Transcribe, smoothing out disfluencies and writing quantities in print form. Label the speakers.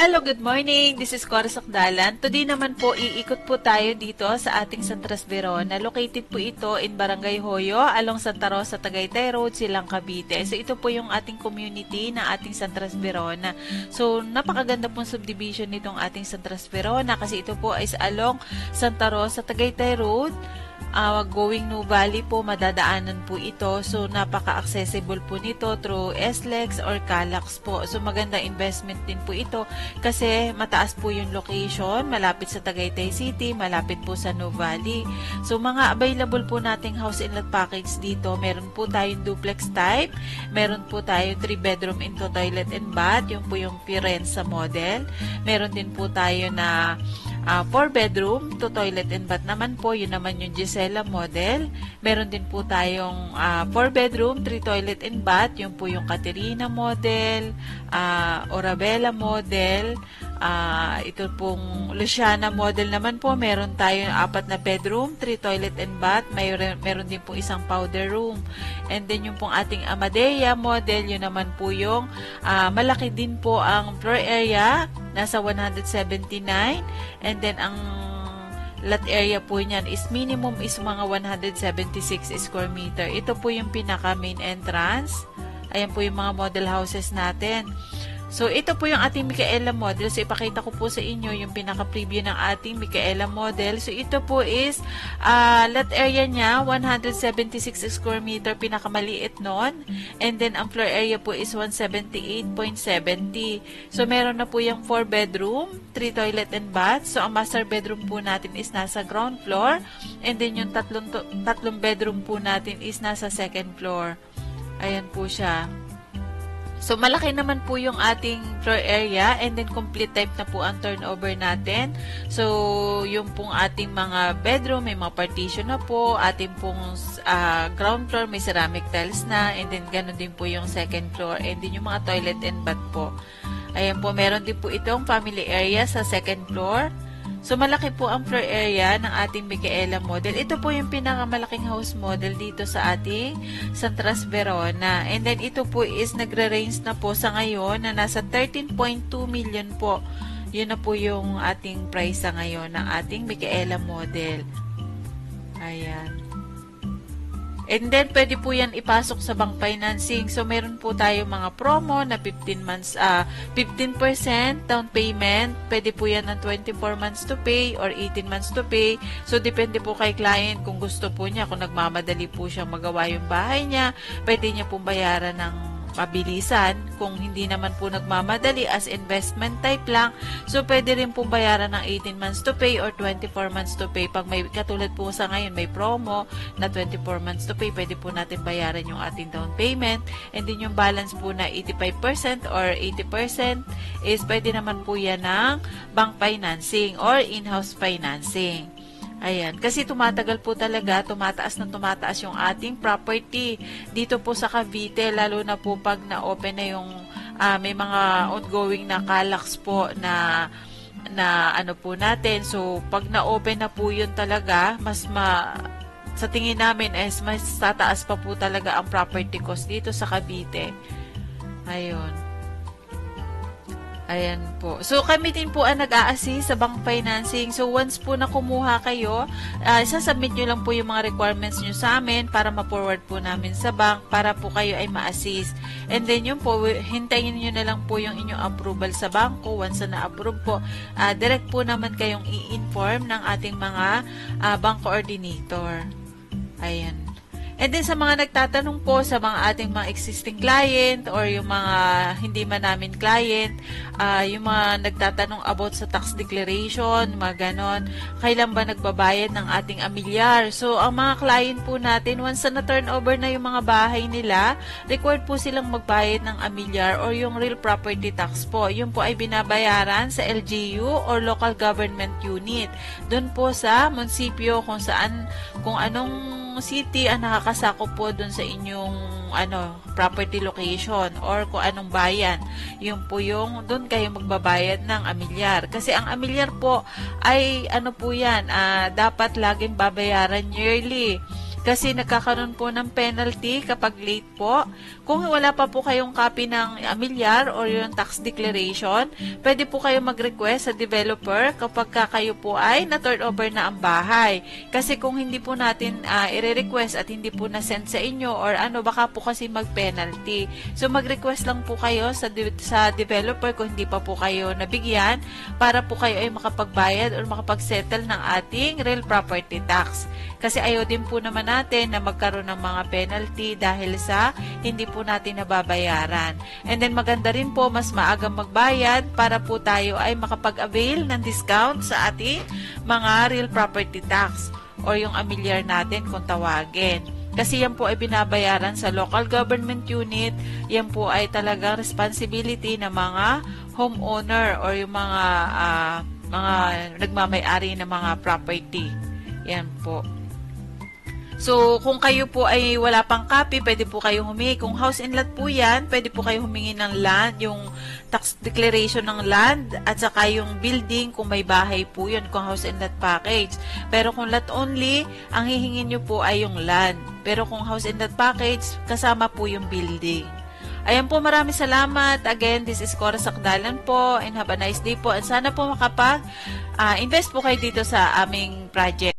Speaker 1: Hello, good morning. This is Cora Sakdalan. Today naman po, iikot po tayo dito sa ating San Trasverona. Located po ito in Barangay Hoyo, along Santa Rosa, Tagaytay Road, Silang, Cavite. So, ito po yung ating community ng ating San Trasverona. So, napakaganda pong subdivision nitong ating San Trasverona kasi ito po is along Santa Rosa, Tagaytay Road. Going New Valley po, madadaanan po ito. So, napaka-accessible po nito through SLEX or CALAX po. So, maganda investment din po ito kasi mataas po yung location, malapit sa Tagaytay City, malapit po sa New Valley. So, mga available po nating house and lot package dito. Meron po tayong duplex type, meron po tayong 3 bedroom into toilet and bath, yung po yung Firenza model. Meron din po tayo na 4 bedroom to toilet and bath naman po, yun naman yung Gisela model. Meron din po tayong 4 bedroom, 3 toilet and bath, yun po yung Caterina model, Orabella model, ito pong Luciana model naman po. Meron tayong 4 na bedroom, 3 toilet and bath, meron din po isang powder room. And then yung pong ating Amadea model, yun naman po yung malaki din po ang floor area, nasa 179, and then ang lot area po niyan is minimum is mga 176 square meter. Ito po yung pinaka main entrance. Ayan po yung mga model houses natin. So, ito po yung ating Micaela model. So, ipakita ko po sa inyo yung pinaka-preview ng ating Micaela model. So, ito po is lot area niya, 176 square meter, pinakamaliit nun. And then, ang floor area po is 178.70. So, meron na po yung 4 bedroom, 3 toilet and bath. So, ang master bedroom po natin is nasa ground floor. And then, yung tatlong bedroom po natin is nasa second floor. Ayan po siya. So, malaki naman po yung ating floor area and then complete type na po ang turnover natin. So, yung pong ating mga bedroom, may mga partition na po. Ating pong ground floor, may ceramic tiles na. And then, ganun din po yung second floor. And then, yung mga toilet and bath po. Ayan po, meron din po itong family area sa second floor. So, malaki po ang floor area ng ating Micaela model. Ito po yung pinakamalaking house model dito sa ating San Trasverona. And then, ito po is nagre-range na po sa ngayon na nasa 13.2 million po. Yun na po yung ating price sa ngayon ng ating Micaela model. Ayan. And then, pwede po yan ipasok sa bank financing. So, meron po tayo mga promo na 15% down payment. Pwede po yan ng 24 months to pay or 18 months to pay. So, depende po kay client kung gusto po niya, kung nagmamadali po siyang magawa yung bahay niya, pwede niya pong bayaran ng mabilisan. Kung hindi naman po nagmamadali as investment type lang, so pwede rin po bayaran ng 18 months to pay or 24 months to pay. Pag may katulad po sa ngayon, may promo na 24 months to pay, pwede po natin bayaran yung ating down payment, and then yung balance po na 85% or 80% is pwede naman po yan ng bank financing or in-house financing. Ayan, kasi tumatagal po talaga, tumataas yung ating property dito po sa Cavite, lalo na po pag na-open na yung may mga ongoing na CALAX po na ano po natin. So, pag na-open na po yun talaga, sa tingin namin is mas tataas pa po talaga ang property cost dito sa Cavite. Ayun. Ayan po. So, kami din po ang nag-a-assist sa bank financing. So, once po na kumuha kayo, isasubmit nyo lang po yung mga requirements nyo sa amin para ma-forward po namin sa bank para po kayo ay ma-assist. And then, yun po, hintayin nyo na lang po yung inyong approval sa banko. Once na na-approve po, direct po naman kayong i-inform ng ating mga bank coordinator. Ayan. And then sa mga nagtatanong po sa mga ating mga existing client or yung mga hindi man namin client, yung mga nagtatanong about sa tax declaration, mga ganon, kailan ba nagbabayad ng ating amilyar? So, ang mga client po natin, once na turnover na yung mga bahay nila, required po silang magbayad ng amilyar or yung real property tax po. Yun po ay binabayaran sa LGU or local government unit. Doon po sa munisipyo kung anong city ang nakakasakop po dun sa inyong property location or kung anong bayan. Yun po yung dun kayo magbabayad ng amilyar. Kasi ang amilyar po ay po yan, dapat laging babayaran yearly. kasi nagkakaroon po ng penalty kapag late po. Kung wala pa po kayong copy ng amilyar or yung tax declaration, pwede po kayo mag-request sa developer kapag kayo po ay na-turn over na ang bahay. Kasi kung hindi po natin i-request at hindi po na-send sa inyo or baka po kasi mag-penalty. So mag-request lang po kayo sa developer kung hindi pa po kayo nabigyan para po kayo ay makapagbayad or makapag-settle ng ating real property tax. Kasi ayaw din po naman natin na magkaroon ng mga penalty dahil sa hindi po natin nababayaran. And then maganda rin po mas maagang magbayad para po tayo ay makapag-avail ng discount sa ating mga real property tax or yung amilyar natin kung tawagin. Kasi yan po ay binabayaran sa local government unit, yan po ay talagang responsibility ng mga homeowner or yung mga nagmamay-ari ng mga property. Yan po. So, kung kayo po ay wala pang copy, pwede po kayong humingi. Kung house and lot po yan, pwede po kayong humingi ng land, yung tax declaration ng land, at saka yung building, kung may bahay po yun, kung house and lot package. Pero kung lot only, ang hihingin nyo po ay yung land. Pero kung house and lot package, kasama po yung building. Ayan po, maraming salamat. Again, this is Cora Sakdalan po, and have a nice day po. And sana po invest po kayo dito sa aming project.